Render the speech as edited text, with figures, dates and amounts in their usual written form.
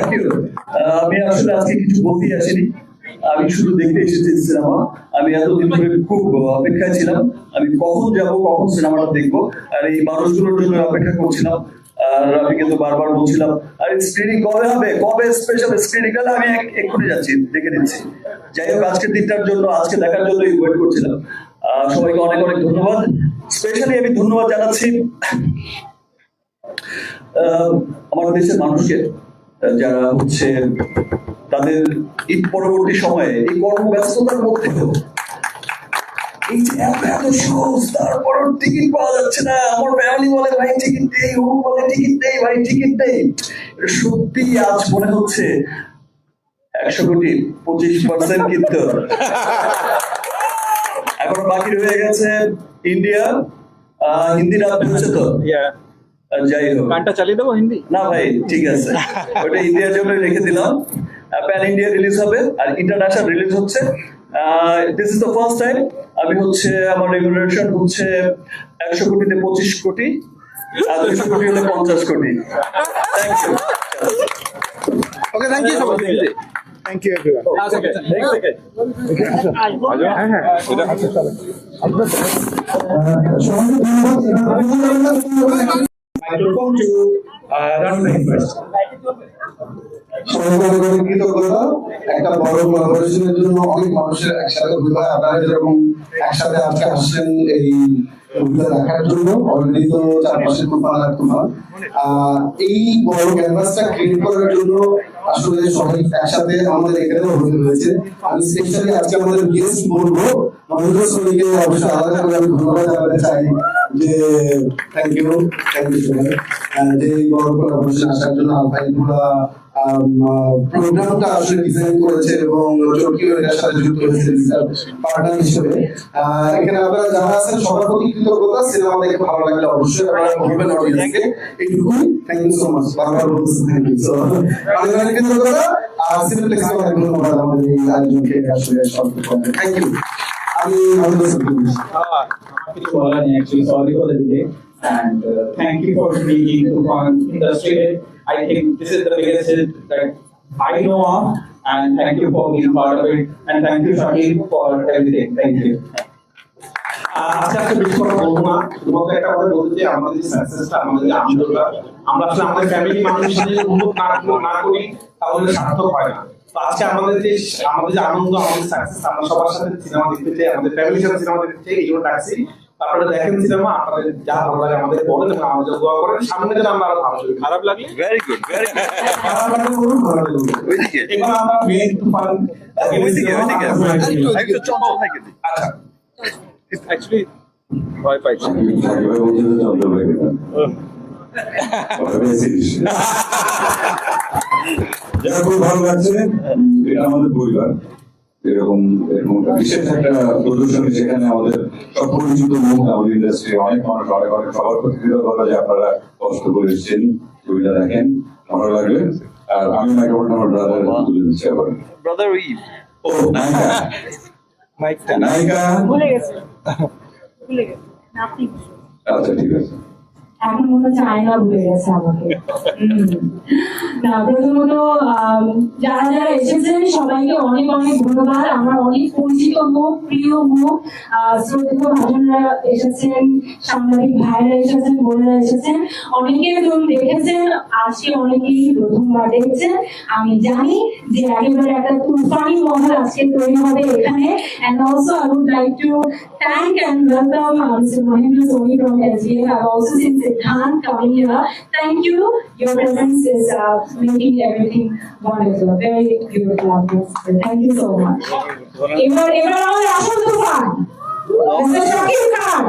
Thank you. আমি আসলে আজকে কিছু বলতেই আসিনি, আমি শুধু দেখতে এসেছি সিনেমা। আমি এতদিন ধরে খুব অপেক্ষায় ছিলাম, আমি কখন যাব কখন সিনেমাটা দেখবো, আর এই মানুষগুলোর জন্য অপেক্ষা করছিলাম। আর আমি কিন্তু বারবার বলছিলাম আর স্ক্রিনিং কবে হবে, কবে স্পেশাল স্ক্রিনিং, তাহলে আমি এক্ষুনি যাচ্ছি, দেখে নিচ্ছি। যাই হোক, আজকের দিনটার জন্য, আজকে দেখার জন্যই ওয়েট করছিলাম। সবাইকে অনেক অনেক ধন্যবাদ। স্পেশালি আমি ধন্যবাদ জানাচ্ছি আমার দেশের মানুষকে, যারা হচ্ছে তাদের ঈদ পরবর্তী সময়ে এই কর্মব্যস্ততার মধ্যেও এই যে এত এত শোজ, তারপর টিকিট পাওয়া যাচ্ছে না, আমার ফ্যামিলি বলে ভাই টিকিট নেই, ও বলে টিকিট নেই, ভাই টিকিট নেই। সত্যি আজ মনে হচ্ছে 100 কোটি 25% কিন্তু এখন বাকি রয়ে গেছে ইন্ডিয়া। হিন্দি রাত হচ্ছে তো, যাই হোক, গানটা চালিয়ে দেবো হিন্দি না ভাই ঠিক আছে, ওটা ইন্ডিয়ার জন্য রেখে দিলাম। প্যান ইন্ডিয়া রিলিজ হবে আর ইন্টারন্যাশনাল রিলিজ হচ্ছে। This is the first time আমি হচ্ছে, আমার রেগুলেশন হচ্ছে 100 কোটিতে 25 কোটি, আর 200 কোটি হলে 50 crore. Thank you. Okay thank you সবাই Thank you, everyone. Microphone to Ranveer first. কৃতজ্ঞতা একটা বড় কোলাবোরেশনের জন্য, অনেক মানুষের একসাথে ভূমিকা, আপনারা যেরকম একসাথে আজকে আসছেন এই ভূমিকা দেখার জন্য। অলরেডি তো চারপাশে তুফান এই বড় ক্যানভাসটা ক্রিয়েট করার জন্য আসলে সবাই একসাথে আমাদের এখানে হয়েছে। আমি স্পেশালি আজকে আমাদের গেস্ট বলবো মহেন্দ্র সোনিকে অবশ্যই আলাদা করে আমি ধন্যবাদ জানাতে চাই যে থ্যাংক ইউ যে এই বড় কোলাবোরেশন আসার জন্য। আলফাইগুলা প্রোগ্রামটা আসলে ডিজাইন করেছে এবং চরকিও এর সাথে যুক্ত হয়েছে পার্টনার হিসেবে। এখানে আপনারা যারা আছেন সবার প্রতি কৃতজ্ঞতা। সিনেমা দেখে ভালো লাগলে অবশ্যই আপনারা বলবেন অডিয়েন্সকে, এইটুকুই। Thank you so much. বারবার বলছি থ্যাংক ইউ। সো অনেক অনেক কৃতজ্ঞতা। আর সিনেপ্লেক্সকে অনেক ধন্যবাদ আমাদের এই আয়োজনকে আসলে সফল করতে। Thank you. আমি কিছু বলার নেই, actually sorry for the delay and thank you for being to Tufan industry. I think this is the biggest hit that I know of, and thank you for being part of it, and thank you Shakil for everything. Thank you. আজকে বেশি কথা বলবো না, শুধুমাত্র একটা কথা বলতে চাই, আমাদের যে সাকসেসটা, আমাদের যে আনন্দটা, আমরা আসলে আমাদের ফ্যামিলি মানুষের সাথে উন্নত না করি তাহলে সার্থক হয় না। তো আজকে আমাদের যে আনন্দ, আমাদের সাকসেস, আমরা সবার সাথে সিনেমা দেখতে চাই, আমাদের ফ্যামিলির সাথে সিনেমা দেখতে চাই, এই জন্য ডাকছি। আপনারা দেখেন সিনেমা, আপনাদের যা ভালো লাগে আমাদের বলেন এবং আমাদের দোয়া করেন, সামনে যেন আমরা আরো ভালো করি। খারাপ লাগলে ভেরি গুড, ভেরি গুড। এবার আমরা মেন তুফান আচ্ছা অ্যাকচুয়ালি ভয় পাইছি যারা খুব ভালো লাগছে, এটা আমাদের পরিবার। এরকম বিশেষ একটা প্রদর্শনী, সেখানে আমাদের সব পরিচিত মুখ, আমাদের ইন্ডাস্ট্রি অনেক মানুষ, অনেক অনেক সবার প্রতি কৃতজ্ঞতা যে আপনারা কষ্ট করে এসেছেন, ছবিটা দেখেন, ভালো লাগবে। আর আমি মাইক্রোফোন আমার ব্রাদার তুলে দিচ্ছি আবার। ব্রাদার ও নায়িকা, মাইকটা নায়িকা ভুলে গেছে আপনি। আচ্ছা ঠিক আছে। এখন মনে হচ্ছে আয়না ভুলে গেছে আমাকে। না, প্রথমত যারা যারা এসেছেন সবাইকে অনেক অনেক ধন্যবাদ। আমার অনেক পরিচিত মুখ, প্রিয় মুখ, শ্রদ্ধেয় ভাজনরা এসেছেন, সাংবাদিক ভাইরা এসেছেন, বোনেরা এসেছেন। অনেকে তুমি দেখেছেন, আজকে অনেকেই প্রথমবার দেখছেন। আমি জানি যে একেবারে একটা তুফানি মহল আজকে তৈরি হবে এখানে। And also I would like to thank and welcome Mr. Mahendra Soni from SBF. I've also seen Siddhant coming here. Thank you. Your presence is making everything wonderful. Very beautiful atmosphere. Thank you so much. এবার আমাদের আসল তুফান, Mr. Shakil Khan.